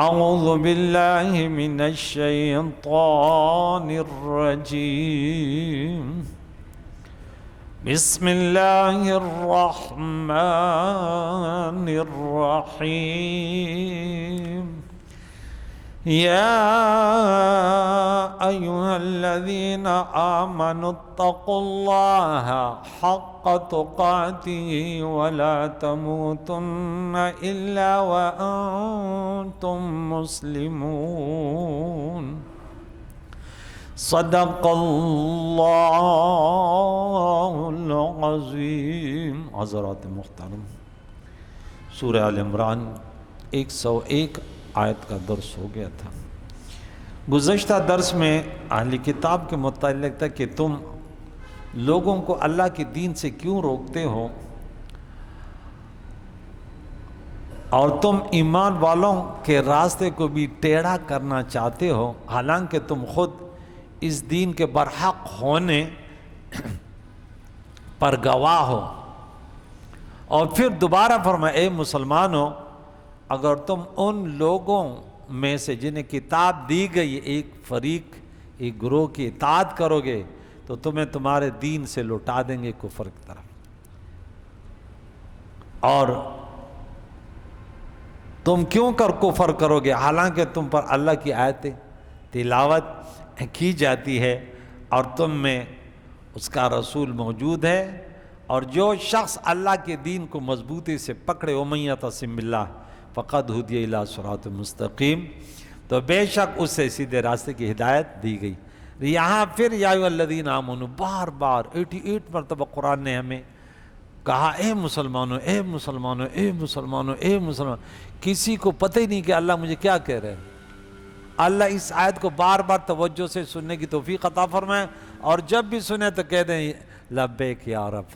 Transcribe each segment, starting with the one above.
اعوذ باللہ من الشیطان الرجیم بسم اللہ الرحمن الرحیم یا ایہا الذین آمنوا اتقوا اللہ حق تقاته ولا تموتن الا وانتم مسلمون صدق اللہ العظیم۔ حضرات محترم، سورہ آل عمران 101 آیت کا درس ہو گیا تھا۔ گزشتہ درس میں اہل کتاب کے متعلق تھا کہ تم لوگوں کو اللہ کے دین سے کیوں روکتے ہو اور تم ایمان والوں کے راستے کو بھی ٹیڑھا کرنا چاہتے ہو، حالانکہ تم خود اس دین کے برحق ہونے پر گواہ ہو۔ اور پھر دوبارہ فرمایا اے مسلمانوں، اگر تم ان لوگوں میں سے جنہیں کتاب دی گئی ایک فریق، ایک گروہ کی اطاعت کرو گے تو تمہیں تمہارے دین سے لوٹا دیں گے کفر کی طرف، اور تم کیوں کر کفر کرو گے حالانکہ تم پر اللہ کی آیتیں تلاوت کی جاتی ہے اور تم میں اس کا رسول موجود ہے، اور جو شخص اللہ کے دین کو مضبوطی سے پکڑے وَمَن یعتصم بِاللَّهِ فَقَدْ هُدِیَ إِلَىٰ صِرَاطٍ مستقیم، تو بے شک اسے سیدھے راستے کی ہدایت دی گئی۔ یہاں پھر یا ایھا الذین آمنوا بار بار 88 مرتبہ قرآن نے ہمیں کہا اے مسلمانوں، اے مسلمانوں، اے مسلمانوں، اے مسلمانوں۔ کسی کو پتہ ہی نہیں کہ اللہ مجھے کیا کہہ رہے ہیں۔ اللہ اس آیت کو بار بار توجہ سے سننے کی توفیق عطا فرمائے، اور جب بھی سنیں تو کہہ دیں لبیک یا رب۔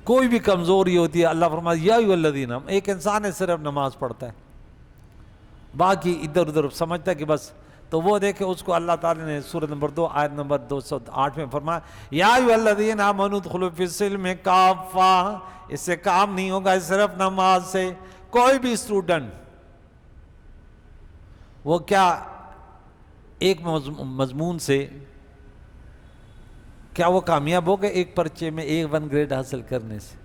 کوئی بھی کمزوری ہوتی ہے اللہ فرماتا ہے یا ایھا الذین، ایک انسان ہے صرف نماز پڑھتا ہے، باقی ادھر ادھر سمجھتا ہے کہ بس، تو وہ دیکھیں اس کو اللہ تعالیٰ نے سورۃ نمبر 2 آیت نمبر 208 میں فرمایا یا ایھا الذین آمنوا ادخلوا فی السلم کافہ۔ اس سے کام نہیں ہوگا، صرف نماز سے۔ کوئی بھی اسٹوڈنٹ وہ کیا ایک مضمون سے کیا وہ کامیاب ہو گئے ایک پرچے میں A1 گریڈ حاصل کرنے سے؟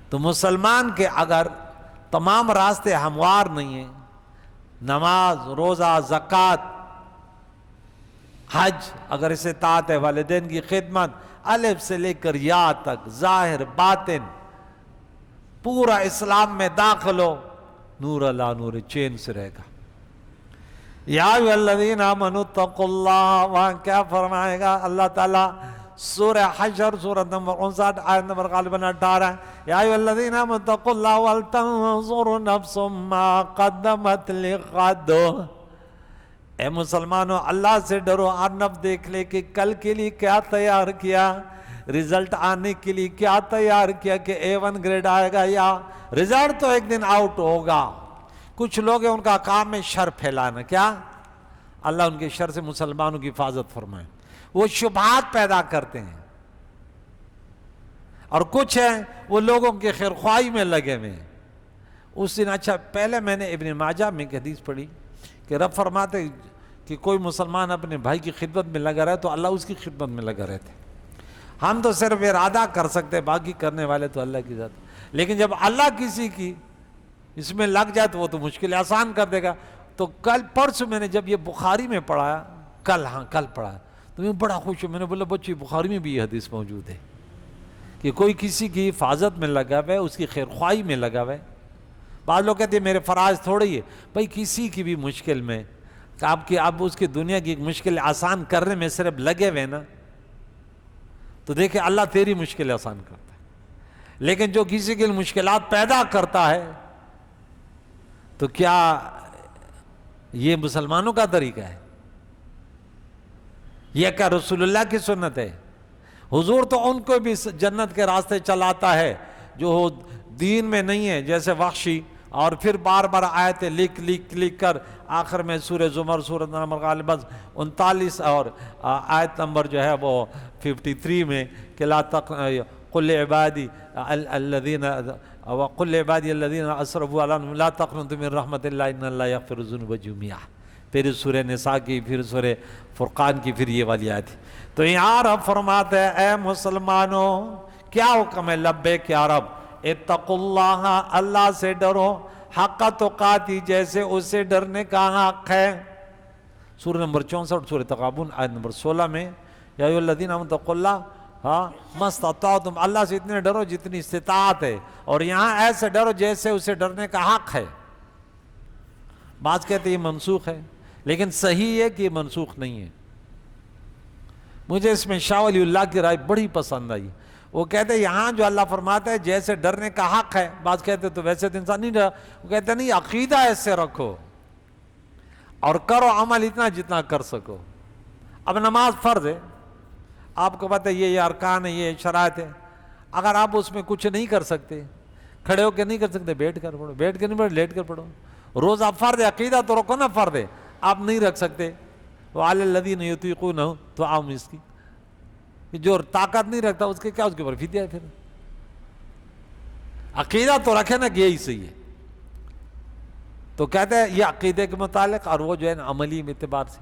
تو مسلمان کے اگر تمام راستے ہموار نہیں ہیں، نماز، روزہ، زکوٰۃ، حج، اگر اسے اطاعت ہے، والدین کی خدمت، الف سے لے کر یا تک، ظاہر باطن، پورا اسلام میں داخل ہو، نور اللہ نور چین سے رہے گا۔ یا ایھا الذین آمنوا اتقوا اللہ، وہاں کیا فرمائے گا اللہ تعالیٰ؟ سورہ حشر سورۃ نمبر 59 آیت نمبر غالباً 18 یا ایھا الذین آمنوا اتقوا اللہ ولتنظر نفس ما قدمت لغد۔ اے مسلمانوں، اللہ سے ڈرو، اور نفس دیکھ لے کہ کل کے لیے کیا تیار کیا، رزلٹ آنے کے لیے کیا تیار کیا، کہ A1 گریڈ آئے گا یا رزلٹ تو ایک دن آؤٹ ہوگا۔ کچھ لوگ ہیں ان کا کام ہے شر پھیلانا، کیا؟ اللہ ان کے شر سے مسلمانوں کی حفاظت فرمائے۔ وہ شبہات پیدا کرتے ہیں، اور کچھ ہیں وہ لوگوں کے خیرخواہی میں لگے ہوئے ہیں۔ اس دن اچھا پہلے میں نے ابن ماجہ میں ایک حدیث پڑھی کہ رب فرماتے کہ کوئی مسلمان اپنے بھائی کی خدمت میں لگا رہے تو اللہ اس کی خدمت میں لگا رہتے۔ ہم تو صرف ارادہ کر سکتے، باقی کرنے والے تو اللہ کی ذات۔ لیکن جب اللہ کسی کی اس میں لگ جائے تو وہ تو مشکل آسان کر دے گا۔ تو کل پرسوں میں نے جب یہ بخاری میں پڑھا، کل پڑھا تو میں بڑا خوش ہوں۔ میں نے بولا بچی بخاری میں بھی یہ حدیث موجود ہے کہ کوئی کسی کی حفاظت میں لگا ہوا ہے، اس کی خیرخواہی میں لگا ہوا ہے۔ بعض لوگ کہتے ہیں میرے فرائض تھوڑے ہی ہے، بھائی کسی کی بھی مشکل میں کہ آپ اس کی دنیا کی مشکل آسان کرنے میں صرف لگے ہوئے نا، تو دیکھیں اللہ تیری مشکل آسان کرتا ہے۔ لیکن جو کسی کے لیے مشکلات پیدا کرتا ہے تو کیا یہ مسلمانوں کا طریقہ ہے؟ یہ کیا رسول اللہ کی سنت ہے؟ حضور تو ان کو بھی جنت کے راستے چلاتا ہے جو دین میں نہیں ہے، جیسے وحشی، اور پھر بار بار آیتیں لکھ کر آخر میں سورہ زمر سورۃ نمبر غالباً 39 اور آیت نمبر جو ہے وہ 53 میں کہ لا قل عبادی الذین وَقُلْ لِعِبَادِيَ الَّذِينَ أَسْرَفُوا عَلَىٰ أَنفُسِهِمْ لَا تَقْنَطُوا مِن رَحْمَتِ اللَّهِ إِنَّ اللَّهَ يَغْفِرُ الذُّنُوبَ جَمِيعًا. پھر سورہ نساء کی، پھر سورہ فرقان کی، پھر یہ والی آیت. تو یہاں رب فرماتے ہیں اے مسلمانوں کیا حکم ہے؟ لبیک یا رب، اتقوا اللہ، اللہ سے ڈرو، حق تقاتی، جیسے اسے ڈرنے کا حق ہے. سورہ نمبر 64 سورہ تغابن آیت نمبر 16 میں یا ایھا الذین آمنوا اتقوا اللہ ما استطعتم، اللہ سے اتنے ڈرو جتنی استطاعت ہے. اور یہاں ایسے ڈرو جیسے اسے ڈرنے کا حق ہے. بعض کہتے ہیں یہ منسوخ ہے، لیکن صحیح ہے کہ یہ منسوخ نہیں ہے. مجھے اس میں شاہ ولی اللہ کی رائے بڑی پسند آئی. وہ کہتے ہیں یہاں جو اللہ فرماتا ہے جیسے ڈرنے کا حق ہے، بعض کہتے ہیں تو ویسے تو انسان نہیں ڈر، وہ کہتے ہیں نہیں، عقیدہ ایسے رکھو اور کرو عمل اتنا جتنا کر سکو. اب نماز فرض ہے، آپ کو پتہ ہے یہ ارکان ہے، یہ شرائط ہے. اگر آپ اس میں کچھ نہیں کر سکتے، کھڑے ہو کے نہیں کر سکتے، بیٹھ کر پڑھو، بیٹھ کے نہیں پڑھو لیٹ کر پڑھو. روزہ فرض ہے، عقیدہ تو رکھو نا، فرض ہے، آپ نہیں رکھ سکتے. وَعَلَى الَّذِينَ يُطِيقُونَهُ طَعَامُ مِسْكِينٍ، جو طاقت نہیں رکھتا اس کے کیا، اس کے اوپر فدیہ ہے. پھر عقیدہ تو رکھے نا کہ یہی صحیح ہے. تو کہتے ہیں یہ عقیدے کے متعلق، اور وہ جو ہے نا عملی اعتبار سے.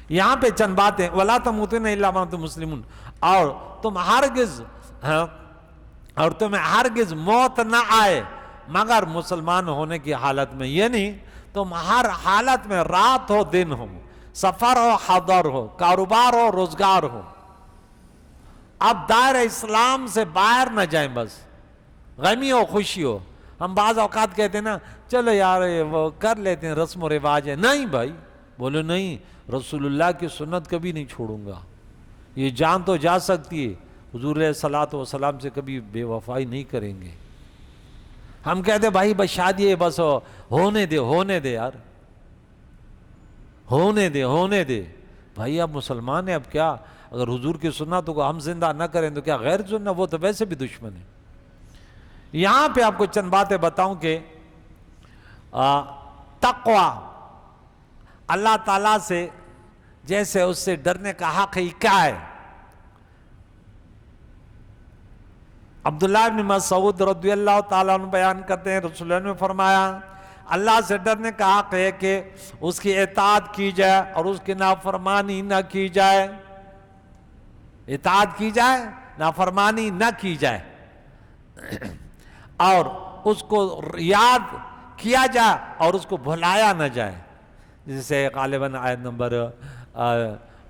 یہاں پہ چند باتیں، وَلَا تَمُوتُنَّ إِلَّا وَأَنْتُم مُسْلِمُونَ، اور تمہیں ہرگز موت نہ آئے مگر مسلمان ہونے کی حالت میں. یعنی تم ہر حالت میں، رات ہو دن ہو، سفر ہو حضر ہو، کاروبار ہو روزگار ہو، اب دائرہ اسلام سے باہر نہ جائیں. بس غمی ہو خوشی ہو. ہم بعض اوقات کہتے ہیں نا چلو یار وہ کر لیتے ہیں، رسم و رواج ہے. نہیں بھائی، بولو نہیں، رسول اللہ کی سنت کبھی نہیں چھوڑوں گا. یہ جان تو جا سکتی ہے، حضور علیہ الصلوۃ والسلام سے کبھی بے وفائی نہیں کریں گے. ہم کہتے ہیں بھائی بس شادی ہے، بس ہونے دے یار، ہونے دے. بھائی آپ مسلمان ہیں، اب کیا اگر حضور کی سنتوں کو ہم زندہ نہ کریں تو کیا غیر سننا؟ وہ تو ویسے بھی دشمن ہے. یہاں پہ آپ کو چند باتیں بتاؤں کہ تقوی اللہ تعالیٰ سے جیسے اس سے ڈرنے کا حق ہے، کیا ہے؟ عبداللہ بن مسعود رضی اللہ تعالیٰ عنہ بیان کرتے ہیں، رسول اللہ نے فرمایا اللہ سے ڈرنے کا حق ہے کہ اس کی اطاعت کی جائے اور اس کی نافرمانی نہ کی جائے. اطاعت کی جائے، نافرمانی نہ کی جائے، اور اس کو یاد کیا جائے اور اس کو بھلایا نہ جائے. جسے غالباً آیت نمبر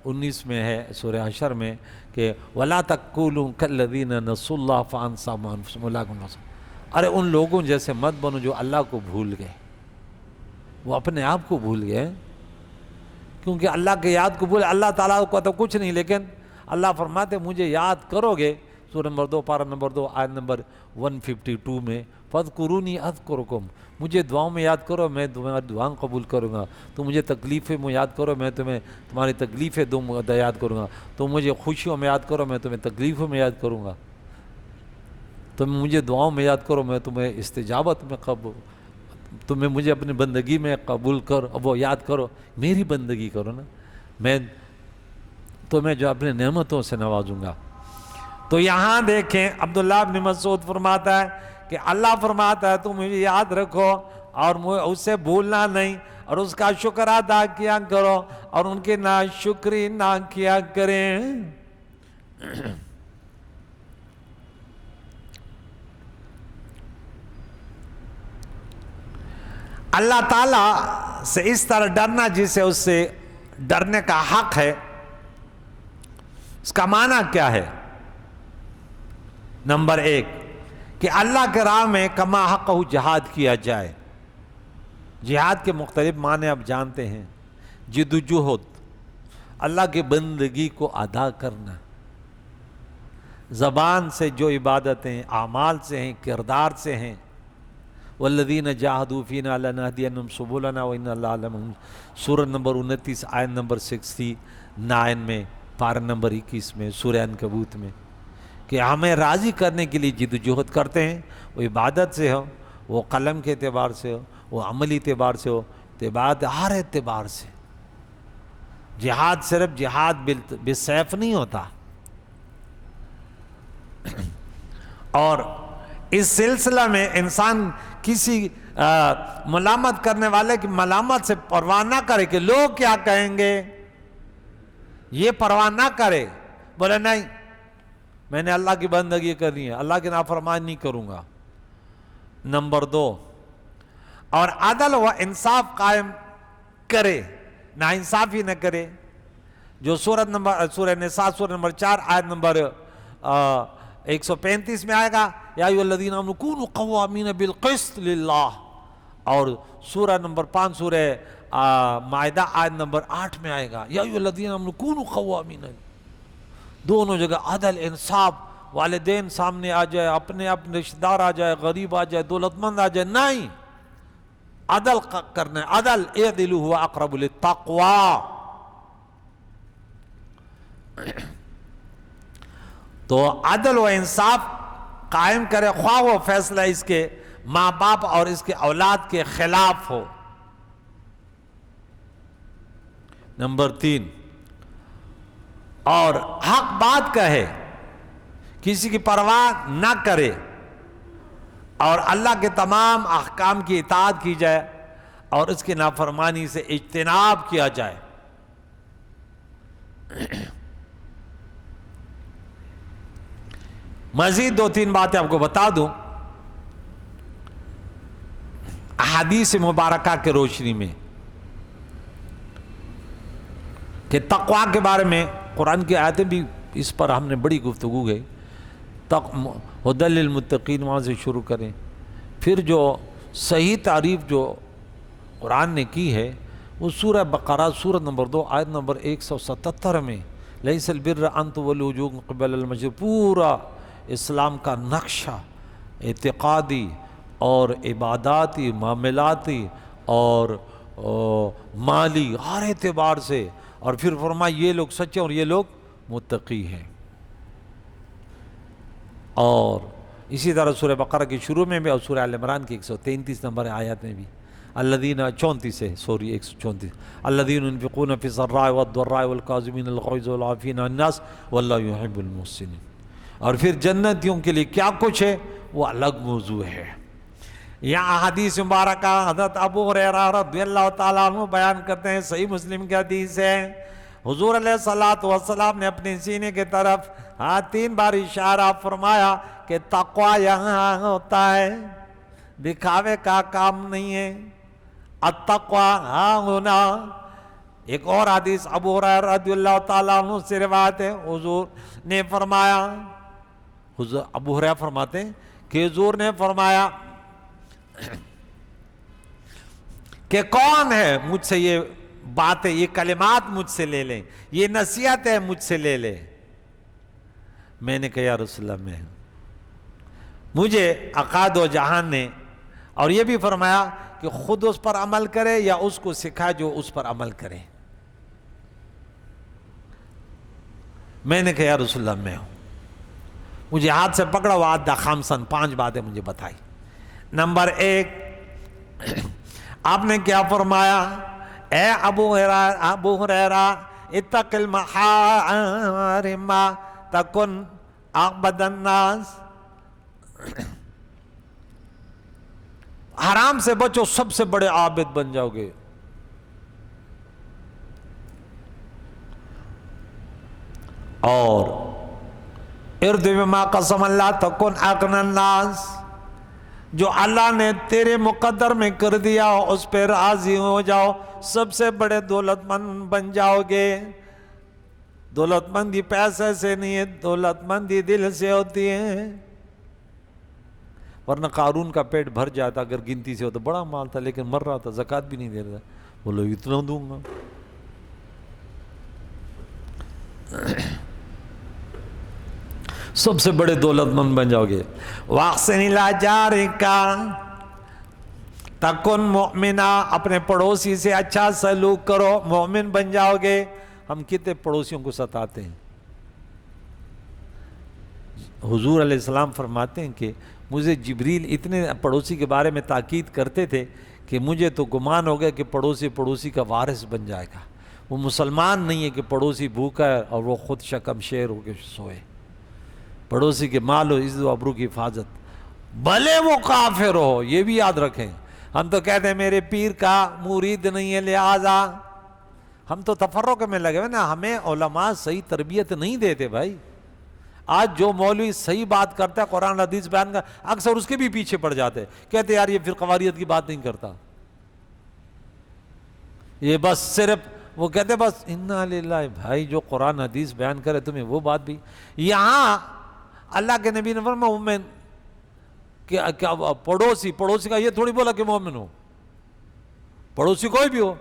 19 میں ہے سورہ حشر میں کہ وَلَا تَكُونُوا كَالَّذِينَ نَسُوا اللَّهَ فَأَنسَاهُمْ أَنفُسَهُمْ أُولَٰئِكَ هُمُ الْخَاسِرُونَ. ارے ان لوگوں جیسے مت بنو جو اللہ کو بھول گئے، وہ اپنے آپ کو بھول گئے. کیونکہ اللہ کے یاد کو بھول، اللہ تعالیٰ کو تو کچھ نہیں، لیکن اللہ فرماتے مجھے یاد کرو گے. سورہ نمبر 2 پارہ نمبر 2 آیت نمبر 152 میں فَاذْكُرُونِي أَذْكُرْكُمْ، مجھے دعاؤں میں یاد کرو میں تمہاری دعاؤں قبول کروں گا. تو مجھے تکلیفیں میں یاد کرو میں تمہیں تمہاری تکلیفیں یاد کروں گا. تو مجھے خوشیوں میں یاد کرو میں تمہیں تکلیفوں میں یاد کروں گا. تم مجھے دعاؤں میں یاد کرو میں تمہیں استجابت میں تمہیں مجھے اپنی بندگی میں قبول کرو، وہ یاد کرو، میری بندگی کرو نا، میں تمہیں جو اپنے نعمتوں سے نوازوں گا. تو یہاں دیکھیں عبداللہ بن مسعود فرماتا ہے کہ اللہ فرماتا ہے تم مجھے یاد رکھو اور اس سے بھولنا نہیں، اور اس کا شکر ادا کیا کرو اور ان کی ناشکری نہ کیا کریں. اللہ تعالیٰ سے اس طرح ڈرنا جسے اس سے ڈرنے کا حق ہے، اس کا معنی کیا ہے؟ نمبر 1 کہ اللہ کے راہ میں کما حق جہاد کیا جائے. جہاد کے مختلف معنی آپ جانتے ہیں. جد و جہد، اللہ کی بندگی کو ادا کرنا، زبان سے جو عبادتیں اعمال سے ہیں، کردار سے ہیں. والذین جاہدوا فینا لنہدینہم سبلنا وان اللہ لمعہم، سورہ نمبر 29 آیت نمبر 69 میں، پارہ نمبر 21 میں، سورہ عنکبوت میں، کہ ہمیں راضی کرنے کے لیے جد و جہد کرتے ہیں. وہ عبادت سے ہو، وہ قلم کے اعتبار سے ہو، وہ عملی اعتبار سے ہو، ہر اعتبار سے. جہاد صرف جہاد بالسیف نہیں ہوتا. اور اس سلسلہ میں انسان کسی ملامت کرنے والے کی ملامت سے پرواہ نہ کرے کہ لوگ کیا کہیں گے، یہ پرواہ نہ کرے، بولے نہیں میں نے اللہ کی بندگی کرنی ہے، اللہ کی نافرمانی نہیں کروں گا۔ نمبر 2، اور عدل و انصاف قائم کرے، نا انصافی نہ کرے، جو سورہ نساء سورہ نمبر 4 آیت نمبر 135 میں آئے گا، یا ایھا الذین آمنوا کونوا قوامین بالقسط للہ، اور سورہ نمبر 5 سورہ مائدہ آیت نمبر 8 میں آئے گا، یا ایھا الذین آمنوا کونوا قوامین۔ دونوں جگہ عدل انصاف، والدین سامنے آ جائے، اپنے رشتہ دار آ جائے، غریب آ جائے، دولت مند آ جائے، نہیں، عدل کرنا، عدل اعدلوا هو اقرب للتقوی۔ تو عدل و انصاف قائم کرے، خواہ وہ فیصلہ اس کے ماں باپ اور اس کے اولاد کے خلاف ہو۔ نمبر 3، اور حق بات کہے، کسی کی پرواہ نہ کرے، اور اللہ کے تمام احکام کی اطاعت کی جائے اور اس کی نافرمانی سے اجتناب کیا جائے۔ مزید 2-3 باتیں آپ کو بتا دوں احادیث مبارکہ کے روشنی میں، کہ تقوی کے بارے میں قرآن کی آیتیں بھی اس پر ہم نے بڑی گفتگو گئی۔ ہدی للمتقین وہاں سے شروع کریں، پھر جو صحیح تعریف جو قرآن نے کی ہے وہ سورہ بقرہ سورہ نمبر 2 آیت نمبر 177 میں، لیس البر ان تولوا وجوہکم قبل المشرق، پورا اسلام کا نقشہ اعتقادی اور عباداتی، معاملاتی اور مالی ہر اعتبار سے، اور پھر فرمایا یہ لوگ سچے اور یہ لوگ متقی ہیں۔ اور اسی طرح سورہ بقرہ کے شروع میں بھی اور سورہ آل عمران کی 133 نمبر آیات میں بھی، الذین 134 الذین ينفقون فی السراء والضراء والکاظمین الغیظ والعافین عن الناس واللہ یحب المحسنین۔ اور پھر جنتیوں کے لیے کیا کچھ ہے وہ الگ موضوع ہے۔ یہاں حدیث مبارکہ حضرت ابو ہریرہ رضی اللہ تعالیٰ عنہ بیان کرتے ہیں، صحیح مسلم کی حدیث ہے، حضور علیہ السلام نے اپنے سینے کی طرف 3 بار اشارہ فرمایا کہ تقوی یہاں ہوتا ہے، دکھاوے کا کام نہیں ہے، التقوی ہاں ہونا۔ ایک اور حدیث ابو ہریرہ رضی اللہ تعالیٰ عنہ سے روایت ہے، حضور نے فرمایا، ابو ہریرہ فرماتے ہیں کہ حضور نے فرمایا کہ کون ہے مجھ سے یہ باتیں، یہ کلمات مجھ سے لے لیں، یہ نصیحت ہے مجھ سے لے لے۔ میں نے کہا یا رسول اللہ میں، مجھے عقاد و جہان نے اور یہ بھی فرمایا کہ خود اس پر عمل کرے یا اس کو سکھائے جو اس پر عمل کرے۔ میں نے کہا یا رسول اللہ میں ہوں، مجھے ہاتھ سے پکڑا، وعدہ خامسن 5 باتیں مجھے بتائی۔ نمبر 1، آپ نے کیا فرمایا، اے ابو ہریرہ اتق المحارم تکن اعبد الناس، حرام سے بچو سب سے بڑے عابد بن جاؤ گے۔ اور ارض بما قسم اللہ تکن اغنى الناس، جو اللہ نے تیرے مقدر میں کر دیا اس پہ راضی ہو جاؤ، سب سے بڑے دولت مند بن جاؤ گے۔ دولت مندی پیسے سے نہیں ہے، دولت مندی دل سے ہوتی ہے۔ ورنہ قارون کا پیٹ بھر جاتا اگر گنتی سے ہو تو، بڑا مال تھا لیکن مر رہا تھا، زکوٰۃ بھی نہیں دے رہا، بولو اتنا دوں گا۔ سب سے بڑے دولت مند بن جاؤ گے۔ واحسن الی جارک تکن مؤمنا، اپنے پڑوسی سے اچھا سلوک کرو، مومن بن جاؤ گے۔ ہم کتنے پڑوسیوں کو ستاتے ہیں۔ حضور علیہ السلام فرماتے ہیں کہ مجھے جبریل اتنے پڑوسی کے بارے میں تاکید کرتے تھے کہ مجھے تو گمان ہو گیا کہ پڑوسی کا وارث بن جائے گا۔ وہ مسلمان نہیں ہے کہ پڑوسی بھوکا ہے اور وہ خود شکم شیر ہو کے سوئے۔ پڑوسی کے مال و عزت و آبرو کی حفاظت، بھلے وہ کافر ہو، یہ بھی یاد رکھیں۔ ہم تو کہتے ہیں میرے پیر کا مرید نہیں ہے لہذا، ہم تو تفرق میں لگے ہوئے نا، ہمیں علماء صحیح تربیت نہیں دیتے بھائی۔ آج جو مولوی صحیح بات کرتا ہے، قرآن حدیث بیان کا، اکثر اس کے بھی پیچھے پڑ جاتے، کہتے یار یہ فرقواریت کی بات نہیں کرتا، یہ بس صرف وہ کہتے بس انا للہ۔ بھائی جو قرآن حدیث بیان کرے تمہیں وہ بات بھی، یہاں اللہ کے نبی نے فرمایا مومن کیا پڑوسی کا یہ تھوڑی بولا کہ مومن ہو، پڑوسی کوئی بھی ہو۔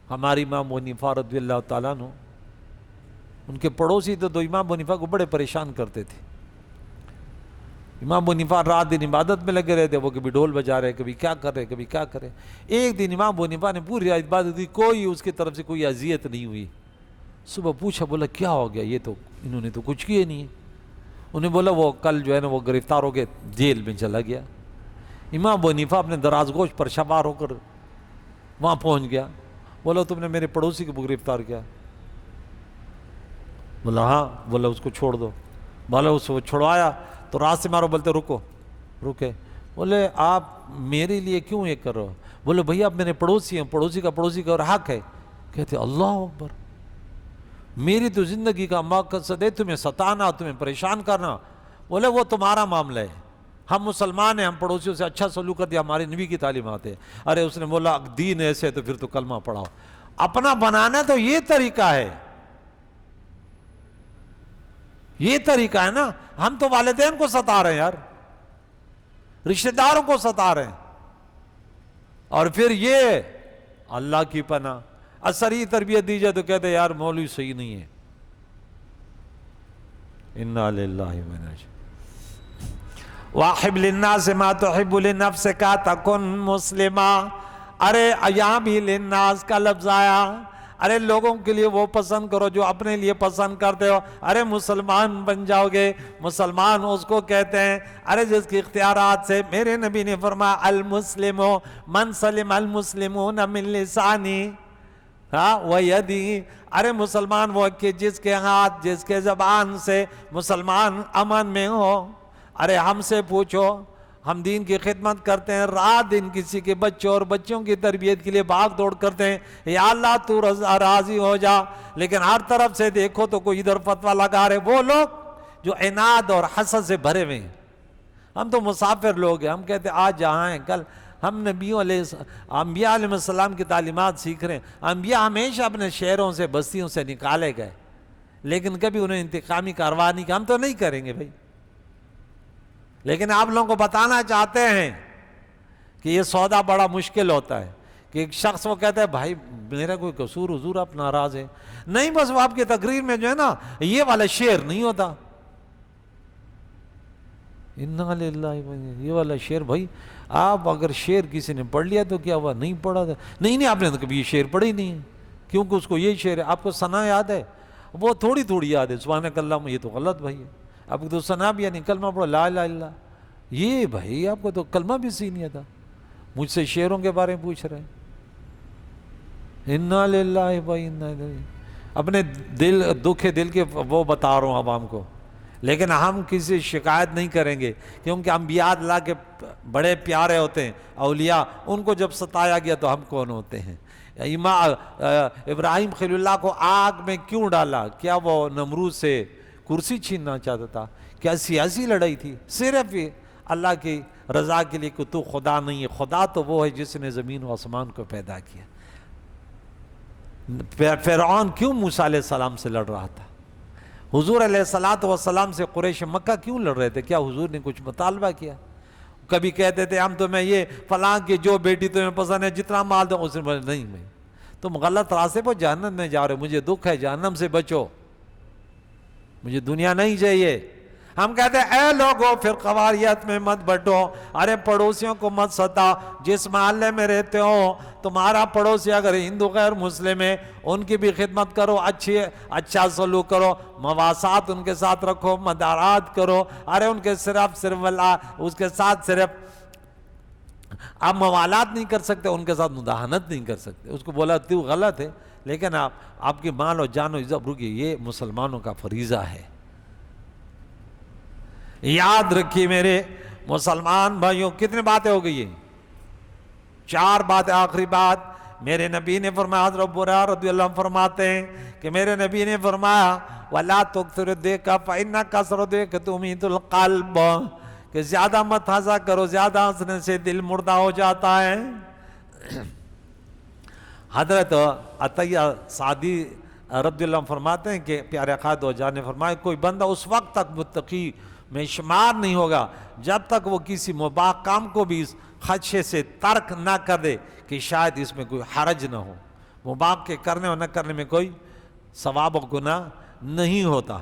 ہماری امام ابو حنیفہ رضی اللہ تعالیٰ عنہ، ان کے پڑوسی تو امام ابو حنیفہ کو بڑے پریشان کرتے تھے۔ امام ابو حنیفہ رات دن عبادت میں لگے رہتے، وہ کبھی ڈھول بجا رہے، کبھی کیا کر رہے، کبھی کیا کرے۔ ایک دن امام ابو حنیفہ نے پوری رات عبادت کی، کوئی اس کی طرف سے کوئی اذیت نہیں ہوئی۔ صبح پوچھا، بولا کیا ہو گیا، یہ تو انہوں نے تو کچھ کیا نہیں ہے۔ انہیں بولا وہ کل جو ہے نا وہ گرفتار ہو کے جیل میں چلا گیا۔ امام ابو حنیفہ اپنے دراز گوش پر سوار ہو کر وہاں پہنچ گیا۔ بولا تم نے میرے پڑوسی کو گرفتار کیا؟ بولا ہاں۔ بولا اس کو چھوڑ دو۔ بولا اس کو چھڑوایا تو رات سے مارو، بولتے رکے۔ بولے آپ میرے لیے کیوں یہ کر رہے ہو؟ بولے بھئی آپ میرے پڑوسی ہیں، پڑوسی کا حق ہے۔ کہتے اللہ اکبر، میری تو زندگی کا مقصد ہے تمہیں ستانا، تمہیں پریشان کرنا۔ بولے وہ تمہارا معاملہ ہے، ہم مسلمان ہیں، ہم پڑوسیوں سے اچھا سلوک کرتے ہیں، ہمارے نبی کی تعلیمات ہے۔ ارے اس نے بولا دین ایسے تو پھر تو کلمہ پڑھاؤ۔ اپنا بنانا تو یہ طریقہ ہے، یہ طریقہ ہے نا۔ ہم تو والدین کو ستا رہے ہیں یار، رشتہ داروں کو ستا رہے ہیں، اور پھر یہ اللہ کی پناہ اثری تربیت دی جائے تو کہتے ہیں یار مولوی صحیح نہیں ہے۔ انا للہ و انا الیہ۔ واحب للناس ما تحب لنفسک تکن مسلما۔ ارے یہاں بھی للناس کا لفظ آیا، ارے لوگوں کے لیے وہ پسند کرو جو اپنے لیے پسند کرتے ہو۔ ارے مسلمان بن جاؤ گے، مسلمان اس کو کہتے ہیں ارے جس کی اختیارات سے، میرے نبی نے فرمایا المسلم من سلم المسلمون من لسانی ویدی۔ ارے مسلمان وہ کہ جس کے ہاتھ، جس کے زبان سے مسلمان امن میں ہو۔ ارے ہم سے پوچھو، ہم دین کی خدمت کرتے ہیں، رات دن کسی کے بچوں اور بچوں کی تربیت کے لیے بھاگ دوڑ کرتے ہیں، یا اللہ تو راضی ہو جا، لیکن ہر طرف سے دیکھو تو کوئی ادھر فتویٰ لگا رہے، وہ لوگ جو عناد اور حسد سے بھرے ہوئے ہیں۔ ہم تو مسافر لوگ ہیں، ہم کہتے ہیں آج جہاں ہیں کل ہم انبیاء علیہ السلام کی تعلیمات سیکھ رہے ہیں۔ انبیاء ہمیشہ اپنے شہروں سے بستیوں سے نکالے گئے، لیکن کبھی انہیں انتقامی کارروائی نہیں کی۔ ہم تو نہیں کریں گے بھائی، لیکن آپ لوگوں کو بتانا چاہتے ہیں کہ یہ سودا بڑا مشکل ہوتا ہے، کہ ایک شخص وہ کہتا ہے بھائی میرا کوئی قصور، حضور آپ ناراض ہیں، نہیں بس وہ آپ کی تقریر میں جو ہے نا یہ والا شعر نہیں ہوتا، انا للہ یہ والا شعر۔ بھائی آپ اگر شعر کسی نے پڑھ لیا تو کیا ہوا، نہیں پڑھا تھا، نہیں آپ نے تو کبھی یہ شعر پڑھی نہیں ہے، کیونکہ اس کو یہ شعر ہے۔ آپ کو ثنا یاد ہے؟ وہ تھوڑی تھوڑی یاد ہے، سبحانک اللہم، یہ تو غلط بھائی ہے۔ آپ کو تو ثنا بھی یعنی کلمہ پڑھو لا الہ الا اللہ، یہ بھائی آپ کو تو کلمہ بھی سی نہیں تھا، مجھ سے شعروں کے بارے میں پوچھ رہے ہیں۔ انا للہ و انا الیہ، اپنے دل دکھ دل کے وہ بتا رہا ہوں عوام کو، لیکن ہم کسی شکایت نہیں کریں گے، کیونکہ انبیاء اللہ کے بڑے پیارے ہوتے ہیں، اولیاء، ان کو جب ستایا گیا تو ہم کون ہوتے ہیں؟ ابراہیم خلیل اللہ کو آگ میں کیوں ڈالا؟ کیا وہ نمرود سے کرسی چھیننا چاہتا تھا؟ کیا سیاسی لڑائی تھی؟ صرف یہ اللہ کی رضا کے لیے کہ تو خدا نہیں ہے۔ خدا تو وہ ہے جس نے زمین و آسمان کو پیدا کیا۔ فرعون کیوں موسیٰ علیہ السلام سے لڑ رہا تھا؟ حضور علیہ السلام سے قریش مکہ کیوں لڑ رہے تھے؟ کیا حضور نے کچھ مطالبہ کیا؟ کبھی کہتے تھے ہم تمہیں یہ فلاں کی جو بیٹی تمہیں پسند ہے جتنا مال دو، اس نے بولے نہیں میں، تم غلط راستے پر جہنم میں جا رہے ہو، مجھے دکھ ہے، جہنم سے بچو، مجھے دنیا نہیں چاہیے۔ ہم کہتے ہیں اے لوگو فرقواریت میں مت بٹو، ارے پڑوسیوں کو مت ستا، جس محلے میں رہتے ہو تمہارا پڑوسی اگر ہندو غیر مسلم ہے ان کی بھی خدمت کرو، اچھا سلوک کرو، مواسات ان کے ساتھ رکھو، مدارات کرو۔ ارے ان کے صرف اس کے ساتھ صرف آپ موالات نہیں کر سکتے، ان کے ساتھ مداہنت نہیں کر سکتے۔ اس کو بولا تو غلط ہے، لیکن آپ کی مال و جان و عزت رکھیے، یہ مسلمانوں کا فریضہ ہے۔ یاد رکھیے میرے مسلمان بھائیوں، کتنے باتیں ہو گئی ہیں؟ 4 باتیں۔ آخری بات میرے نبی نے فرمایا، حضرت ابو ہریرہ رضی اللہ عنہ فرماتے ہیں کہ میرے نبی نے فرمایا وَلَا تُكْثِرُ الضِّحْكَ فَإِنَّ كَثْرَةَ الضِّحْكِ تُمِيتُ الْقَلْبَ، کہ زیادہ مت ہنسا کرو، زیادہ ہنسنے سے دل مردہ ہو جاتا ہے۔ حضرت عطیہ سعدی رضی اللہ عنہ فرماتے ہیں کہ پیارے آقا دو جہاں نے فرمایا کوئی بندہ اس وقت تک متقی میں شمار نہیں ہوگا جب تک وہ کسی مباح کام کو بھی اس خدشے سے ترک نہ کر دے کہ شاید اس میں کوئی حرج نہ ہو۔ مباح کے کرنے اور نہ کرنے میں کوئی ثواب و گناہ نہیں ہوتا۔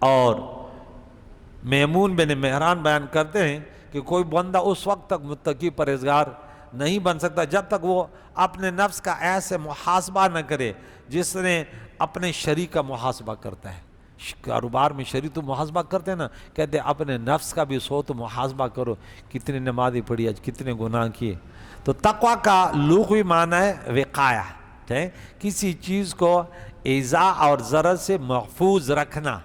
اور میمون بن مہران بیان کرتے ہیں کہ کوئی بندہ اس وقت تک متقی پرہیزگار نہیں بن سکتا جب تک وہ اپنے نفس کا ایسے محاسبہ نہ کرے جس نے اپنے شریک کا محاسبہ کرتا ہے۔ کاروبار میں شریک تو محاسبہ کرتے ہیں نا، کہتے ہیں اپنے نفس کا بھی سو تو محاسبہ کرو، کتنے نمازیں پڑھی آج، کتنے گناہ کیے۔ تو تقویٰ کا لغوی معنی ہے وقایہ، کسی چیز کو ایذا اور ضرر سے محفوظ رکھنا،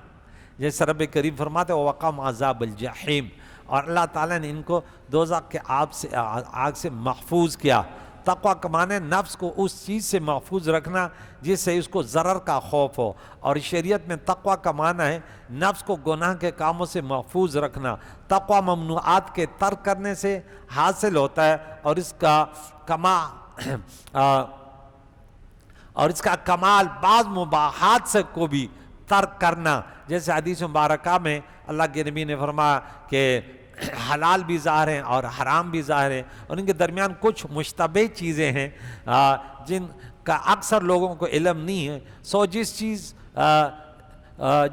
جیسے رب کریم فرماتے ہیں وَوَقَاهُمْ عَذَابَ الْجَحِيمِ، اور اللہ تعالیٰ نے ان کو دوزخ کے آگ سے محفوظ کیا۔ تقویٰ کا معنی نفس کو اس چیز سے محفوظ رکھنا جس سے اس کو ضرر کا خوف ہو، اور شریعت میں تقویٰ کا معنی ہے نفس کو گناہ کے کاموں سے محفوظ رکھنا۔ تقویٰ ممنوعات کے ترک کرنے سے حاصل ہوتا ہے، اور اس کا کمال بعض مباحات سے کو بھی ترک کرنا، جیسے حدیث مبارکہ میں اللہ کے نبی نے فرمایا کہ حلال بھی ظاہر ہیں اور حرام بھی ظاہر ہیں، اور ان کے درمیان کچھ مشتبہ چیزیں ہیں جن کا اکثر لوگوں کو علم نہیں ہے۔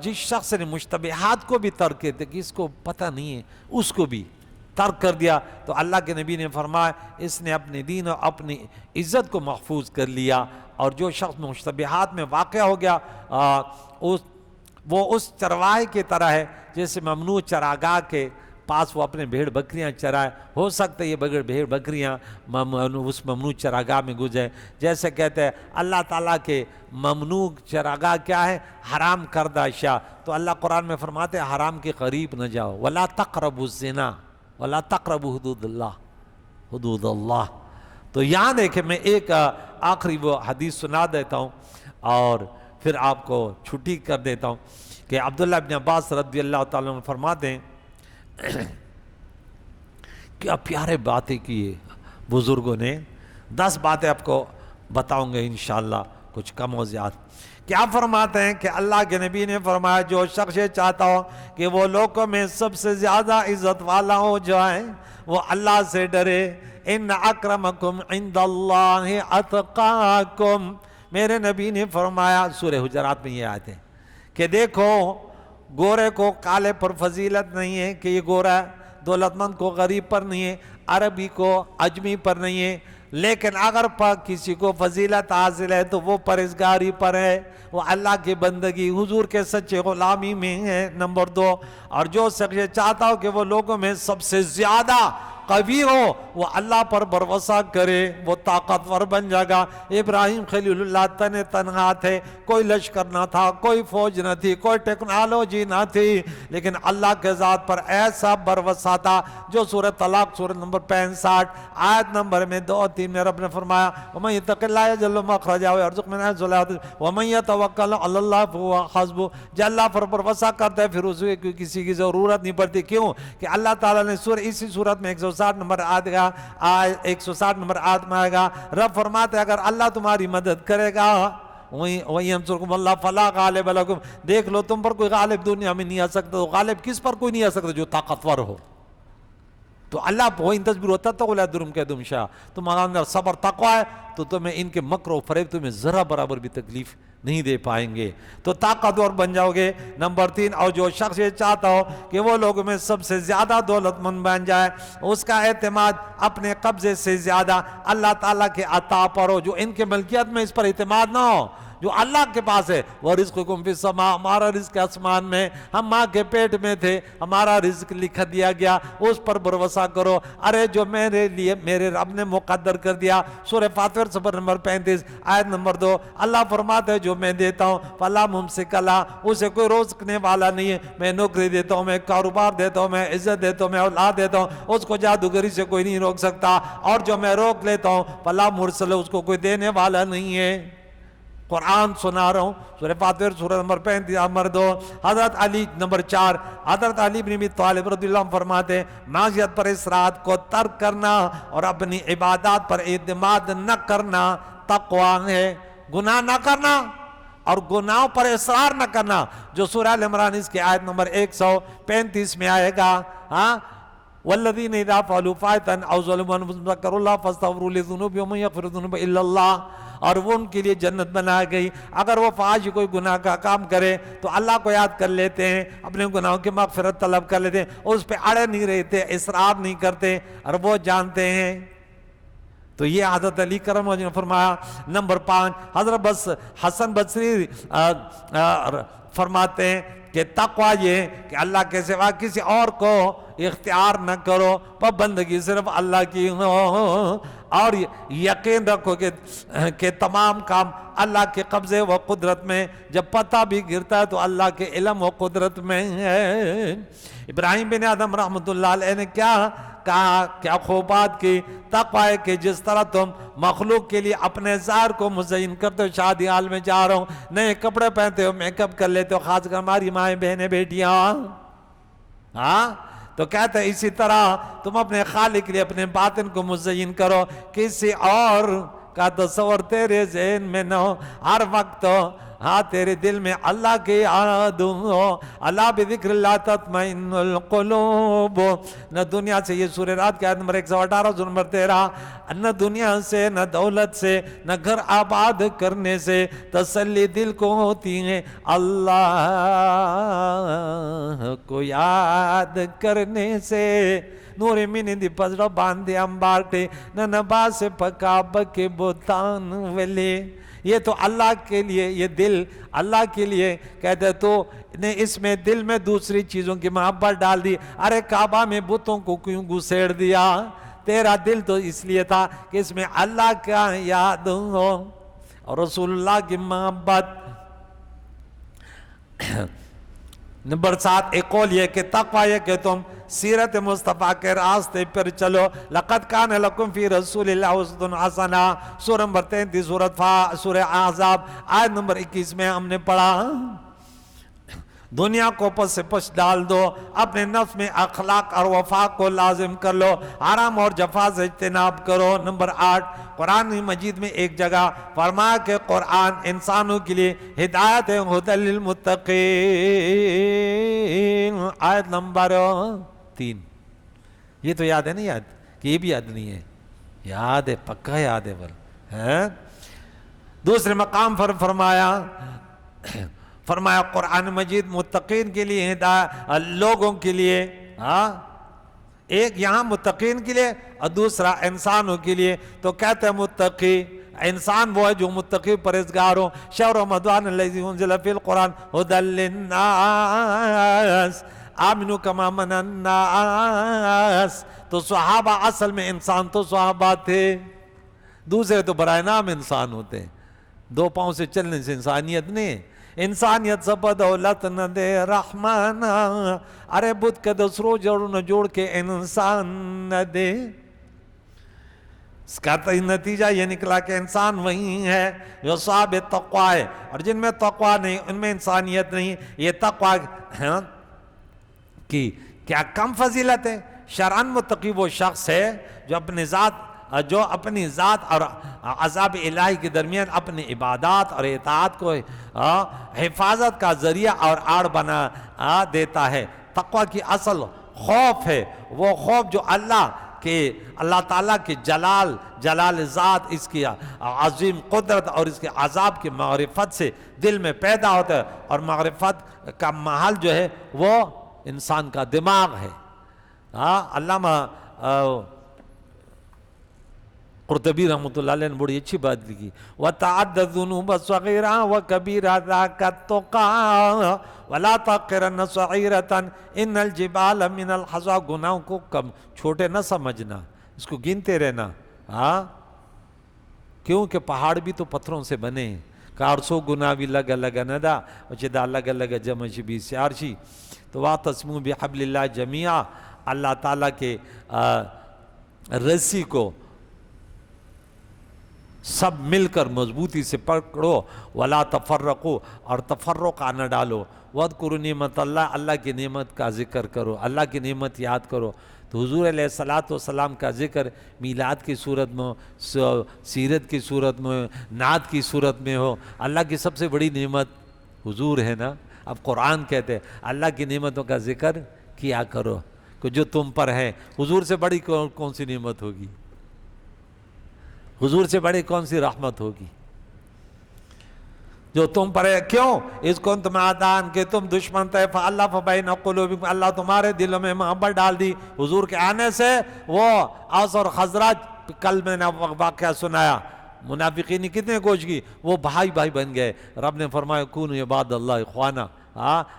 جس شخص نے مشتبہات کو بھی ترک کیا کہ اس کو پتہ نہیں ہے، اس کو بھی ترک کر دیا، تو اللہ کے نبی نے فرمایا اس نے اپنے دین اور اپنی عزت کو محفوظ کر لیا۔ اور جو شخص مشتبہات میں واقع ہو گیا وہ اس چرواہے کی طرح ہے جیسے ممنوع چراگاہ کے پاس وہ اپنے بھیڑ بکریاں چرائے، ہو سکتا ہے یہ بغیر بھیڑ بکریاں اس ممنوع چراگاہ میں گزرے۔ جیسے کہتے ہیں اللہ تعالیٰ کے ممنوع چراگاہ کیا ہے؟ حرام کردہ اشیاء، تو اللہ قرآن میں فرماتے ہیں حرام کے قریب نہ جاؤ، وَلَا تَقْرَبُوا الزِّنَا وَلَا تَقْرَبُوا حدود اللہ۔ تو یہاں دیکھیں میں ایک آخری وہ حدیث سنا دیتا ہوں اور پھر آپ کو چھٹی کر دیتا ہوں کہ عبداللہ بن عباس رضی اللہ تعالیٰ عنہ فرماتے ہیں کیا پیارے باتیں کیے بزرگوں نے۔ 10 باتیں آپ کو بتاؤں گے انشاءاللہ، کچھ کم و زیادہ۔ کیا فرماتے ہیں کہ اللہ کے نبی نے فرمایا جو شخص چاہتا ہو کہ وہ لوگوں میں سب سے زیادہ عزت والا ہو جائے وہ اللہ سے ڈرے۔ ان اکرمکم عند اللہ اتقاکم، میرے نبی نے فرمایا سورہ حجرات میں یہ آیت ہے کہ دیکھو گورے کو کالے پر فضیلت نہیں ہے کہ یہ گورا ہے، دولت مند کو غریب پر نہیں ہے، عربی کو عجمی پر نہیں ہے، لیکن اگر کسی کو فضیلت حاصل ہے تو وہ پرہیزگاری پر ہے، وہ اللہ کی بندگی حضور کے سچے غلامی میں ہے۔ نمبر 2، اور جو شخص چاہتا ہو کہ وہ لوگوں میں سب سے زیادہ قوی ہو وہ اللہ پر بھروسہ کرے، وہ طاقتور بن جائے گا۔ ابراہیم خلیل اللہ تنہا تھے، کوئی لشکر نہ تھا، کوئی فوج نہ تھی، کوئی ٹیکنالوجی نہ تھی، لیکن اللہ کے ذات پر ایسا بھروسہ تھا جو سورہ طلاق سورہ نمبر 65 آیت نمبر میں 2-3 میں رب نے فرمایا وَمَن يَتَّقِ اللَّهَ يَجْعَل لَهُ مَخْرَجًا وَيَرْزُقْهُ مِنْ حَيْثُ لَا يَحْتَسِبُ وَمَن يَتَوَكَّلْ عَلَى اللَّهِ فَهُوَ حَسْبُهُ، جو اللہ پر بھروسہ کرتا ہے پھر اسے کسی کی ضرورت نہیں پڑتی۔ کیوں کہ اللہ تعالیٰ نے اسی صورت میں 160 نمبر آیت میں آئے گا، رب فرماتے اگر اللہ تمہاری مدد کرے گا وَيَنْصُرْكُمُ اللَّهُ فَلَا غَالِبَ لَكُمْ، دیکھ لو تم پر کوئی غالب دنیا میں نہیں آ سکتا، تو غالب کس پر کوئی نہیں آ سکتا؟ جو طاقتور ہو۔ تو اللہ وہ ان تصویر ہوتا تو ولا درم کے دم شاہ، تمہارا اندر صبر تقوی ہے تو تمہیں ان کے مکر و فریب تمہیں ذرا برابر بھی تکلیف نہیں دے پائیں گے، تو طاقتور بن جاؤ گے۔ نمبر 3، اور جو شخص یہ چاہتا ہو کہ وہ لوگوں میں سب سے زیادہ دولت مند بن جائے اس کا اعتماد اپنے قبضے سے زیادہ اللہ تعالیٰ کے عطا پر ہو، جو ان کے ملکیت میں اس پر اعتماد نہ ہو، جو اللہ کے پاس ہے، وَرِزْقُكُمْ فِي السَّمَاءِ، ہمارا رزق آسمان میں، ہم ماں کے پیٹ میں تھے، ہمارا رزق لکھ دیا گیا، اس پر بھروسہ کرو۔ ارے جو میرے لیے میرے رب نے مقدر کر دیا۔ سورہ فاطر صفحہ نمبر 35 آیت نمبر 2، اللہ فرماتا ہے جو میں دیتا ہوں فَلَا مُمْسِكَ لَهُ، اسے کوئی روکنے والا نہیں ہے۔ میں نوکری دیتا ہوں، میں کاروبار دیتا ہوں، میں عزت دیتا ہوں، میں اولاد دیتا ہوں، اس کو جادوگری سے کوئی نہیں روک سکتا، اور جو میں روک لیتا ہوں فَلَا مُرْسِلَ، اس کو کوئی دینے والا نہیں ہے۔ قرآن سنا رہا ہوں، سورہ فاطر سورہ نمبر 35 نمبر 2۔ حضرت علی نمبر 4، حضرت علی بن ابی طالب رضی اللہ عنہ فرماتے ہیں معصیت پر اصرار کو ترک کرنا اور اپنی عبادات پر اعتماد نہ کرنا تقویٰ ہے۔ گناہ نہ کرنا اور گناہوں پر اصرار نہ کرنا، جو سورہ ال عمران اس کی آیت نمبر 135 میں آئے گا۔ ہاں، والذین اذا فعلوا فاحشۃ او ظلموا انفسهم ذکروا اللہ فاستغفروا لذنوبهم ومن یغفر الذنوب الا اللہ، اور وہ ان کے لیے جنت بنائی گئی۔ اگر وہ فاحش کوئی گناہ کا کام کرے تو اللہ کو یاد کر لیتے ہیں، اپنے گناہوں کی مغفرت طلب کر لیتے ہیں، اس پہ اڑے نہیں رہتے، اصرار نہیں کرتے، اور وہ جانتے ہیں۔ تو یہ حضرت علی کرم اللہ نے فرمایا۔ نمبر 5، حضرت حسن بصری فرماتے ہیں کہ تقویٰ یہ کہ اللہ کے سوا کسی اور کو اختیار نہ کرو، پابندگی صرف اللہ کی ہو، اور یقین رکھو کہ تمام کام اللہ کے قبضے و قدرت میں، جب پتہ بھی گرتا ہے تو اللہ کے علم و قدرت میں ہے۔ ابراہیم بن آدم رحمۃ اللہ علیہ نے کیا کہا، کیا خوب بات کی، تقویٰ ہے کہ جس طرح تم مخلوق کے لیے اپنے ظاہر کو مزین کرتے ہو، شادی حال میں جا رہا ہوں، نئے کپڑے پہنتے ہو، میک اپ کر لیتے ہو، خاص کر ہماری مائیں بہنیں بیٹیاں، ہاں، تو کہتے ہیں اسی طرح تم اپنے خالق کے لیے اپنے باطن کو مزین کرو، کسی اور کا تصور تیرے ذہن میں نہ ہو، ہر وقت ہاں تیرے دل میں اللہ کی یاد ہو۔ اللہ بذکر اللہ تطمئن القلوب، نہ دنیا سے، یہ سورہ رات کی آیت نمبر 118 سورہ نمبر 13، نہ دنیا سے، نہ دولت سے، نہ گھر آباد کرنے سے تسلی دل کو ہوتی ہے، اللہ کو یاد کرنے سے۔ نور مینی دی پزڑ باندھے امبارٹے نہ نبا سے پکا بکے بوتان ویلے، یہ تو اللہ کے لیے، یہ دل اللہ کے لیے کہتے، تو نے اس میں دل میں دوسری چیزوں کی محبت ڈال دی۔ ارے کعبہ میں بتوں کو کیوں گھسیڑ دیا؟ تیرا دل تو اس لیے تھا کہ اس میں اللہ کا یاد ہو اور رسول اللہ کی محبت۔ نمبر 7، ایک قول یہ کہ تقویٰ یہ کہ تم سیرت مصطفیٰ کے راستے پر چلو۔ لقد کان لکم فی رسول اللہ اسوۃ حسنہ، سورہ نمبر 33 سورہ احزاب آیت نمبر 21 میں ہم نے پڑھا۔ دنیا کو پس سے پس ڈال دو، اپنے نفس میں اخلاق اور وفاق کو لازم کر لو، حرام اور جفا سے اجتناب کرو۔ نمبر 8، قرآن مجید میں ایک جگہ فرمایا کہ قرآن انسانوں کے لیے ہدایت ہے، ھدی للمتقین، آیت نمبر 3۔ یہ تو یاد ہے نہیں؟ یاد کہ یہ بھی یاد نہیں ہے؟ یاد ہے، پکا یاد ہے بل۔ دوسرے مقام پر فرمایا قرآن مجید متقین کے لیے ہدایت، لوگوں کے لیے، ہاں، ایک یہاں متقین کے لیے اور دوسرا انسانوں کے لیے۔ تو کہتے ہیں متقی انسان وہ ہے جو متقی پرہیزگار ہو۔ شہر رمضان الذی انزل فی القرآن ھدی للناس آمنوا کما آمن الناس۔ تو صحابہ اصل میں انسان تو صحابہ تھے، دوسرے تو برائے نام انسان ہوتے ہیں، دو پاؤں سے چلنے سے انسانیت نہیں۔ انسانیت سب دولت نہ دے رحمان، ارے بدھ کے دوسروں جوڑ نہ جوڑ کے انسان نہ دے۔ اس کا نتیجہ یہ نکلا کہ انسان وہی ہے جو صاحب تقویٰ ہے، اور جن میں تقویٰ نہیں ان میں انسانیت نہیں۔ یہ تقویٰ کی کیا کم فضیلت ہے؟ شرعاً متقی وہ شخص ہے جو اپنی ذات اور عذاب الہی کے درمیان اپنی عبادات اور اطاعت کو حفاظت کا ذریعہ اور آڑ بنا دیتا ہے۔ تقویٰ کی اصل خوف ہے، وہ خوف جو اللہ تعالیٰ کے جلال ذات، اس کی عظیم قدرت اور اس کے عذاب کی معرفت سے دل میں پیدا ہوتا ہے، اور معرفت کا محل جو ہے وہ انسان کا دماغ ہے۔ علامہ قرطبی رحمۃ اللہ علیہ نے بڑی اچھی بات لکھی، وَتَعَدَّ الذُّنُوبَ صَغِيرًا وَكَبِيرًا ذَاكَ التُّقَىٰ وَلَا تَحْقِرَنَّ صَغِيرَةً إِنَّ الْجِبَالَ مِنَ الْحَصَىٰ، گناہوں کو کم چھوٹے نہ سمجھنا، اس کو گنتے رہنا، ہاں کیونکہ پہاڑ بھی تو پتھروں سے بنے ہیں، 400 گناہ بھی لگا لگا ندا وچدا لگا لگا جمع شی بھی سیارشی، تو وَاعْتَصِمُوا بِحَبْلِ اللَّهِ جَمِيعًا، اللہ تعالیٰ کے رسی کو سب مل کر مضبوطی سے پکڑو، ولا تفرقو، اور تفرق نہ ڈالو، وَاذْكُرُوا نعمت اللہ، اللہ کی نعمت کا ذکر کرو، اللہ کی نعمت یاد کرو۔ تو حضور علیہ السلام کا ذکر میلاد کی صورت میں ہو، سیرت کی صورت میں ہو، نعت کی صورت میں ہو، اللہ کی سب سے بڑی نعمت حضور ہے نا۔ اب قرآن کہتے ہیں اللہ کی نعمتوں کا ذکر کیا کرو کہ جو تم پر ہے، حضور سے بڑی کون سی نعمت ہوگی، حضور سے بڑی کون سی رحمت ہوگی جو تم پر ہے؟ کیوں؟ اس کو تم آدان کہ تم دشمن تھے، فَأَلَّفَ بَيْنَ قُلُوبِكُمْ، اللہ تمہارے دلوں میں محبت ڈال دی حضور کے آنے سے۔ وہ اوس اور خزرج، کل میں نے واقعہ سنایا، منافقین کتنے کوشش کی، وہ بھائی بھائی بن گئے۔ رب نے فرمایا کونوا عباد اللہ اخوانا،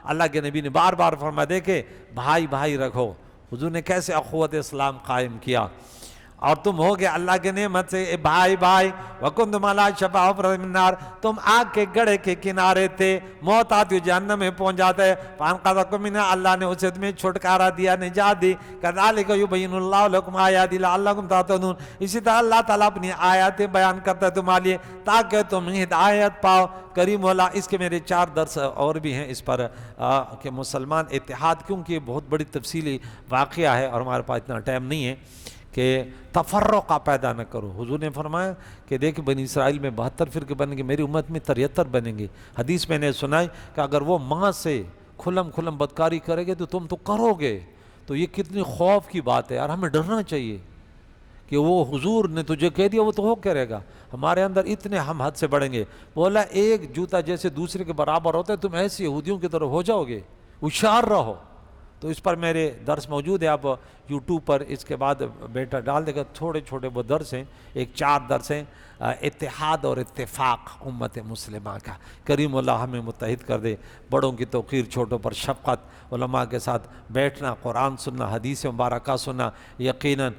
اللہ کے نبی نے بار بار فرمایا دیکھے بھائی بھائی رکھو، حضور نے کیسے اخوت اسلام قائم کیا، اور تم ہو گئے اللہ کے نعمت سے بھائی بھائی۔ وَكُنْتُمْ عَلَىٰ شَفَا حُفْرَةٍ مِّن نَّارٍ، تم آگ کے گڑھے کے کنارے تھے، موت آتی جہنم میں پہنچ جاتے، فَأَنْقَذَكُم مِّنْهَا، اللہ نے اسے تمہیں چھٹکارا دیا، نجات دی۔ كَذَٰلِكَ يُبَيِّنُ اللَّهُ لَكُمْ آيَاتِهِ لَعَلَّكُمْ تَهْتَدُونَ، اسی طرح اللہ تعالیٰ اپنی آیاتیں بیان کرتا ہے تمہارے لیے تاکہ تم ہدایت پاؤ۔ کریم مولا، اس کے میرے 4 درس اور بھی ہیں اس پر کہ مسلمان اتحاد، کیونکہ یہ بہت بڑی تفصیلی واقعہ ہے اور ہمارے پاس اتنا ٹائم نہیں ہے کہ تفرقہ پیدا نہ کرو۔ حضور نے فرمایا کہ دیکھ بنی اسرائیل میں 72 فرقے بنیں گے، میری امت میں 73 بنیں گے۔ حدیث میں نے سنائی کہ اگر وہ ماں سے کھلم بدکاری کرے گے تو تم تو کرو گے، تو یہ کتنی خوف کی بات ہے، اور ہمیں ڈرنا چاہیے کہ وہ حضور نے تجھے کہہ دیا وہ تو ہو کرے گا۔ ہمارے اندر اتنے ہم حد سے بڑھیں گے، بولا ایک جوتا جیسے دوسرے کے برابر ہوتا ہے، تم ایسے یہودیوں کی طرف ہو جاؤ گے، ہوشیار رہو۔ تو اس پر میرے درس موجود ہے، آپ یوٹیوب پر اس کے بعد بیٹا ڈال دے گا، تھوڑے چھوٹے وہ درس ہیں، 4 درس ہیں، اتحاد اور اتفاق امت مسلمہ کا۔ کریم اللہ ہمیں متحد کر دے، بڑوں کی توقیر، چھوٹوں پر شفقت، علماء کے ساتھ بیٹھنا، قرآن سننا، حدیث مبارکہ سننا، یقیناً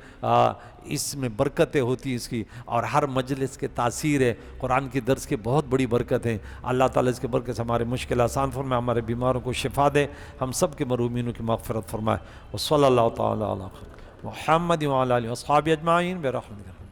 اس میں برکتیں ہوتی اس کی، اور ہر مجلس کے تاثیر ہے، قرآن کی درس کی بہت بڑی برکت ہے۔ اللہ تعالیٰ اس کے برکت سے ہمارے مشکل آسان فرمائے، ہمارے بیماروں کو شفا دے، ہم سب کے مرحومینوں کی مغفرت فرمائے۔ وصلی اللہ تعالیٰ علی محمد وعلی آلہ وصحبہ اجمعین برحمتہ۔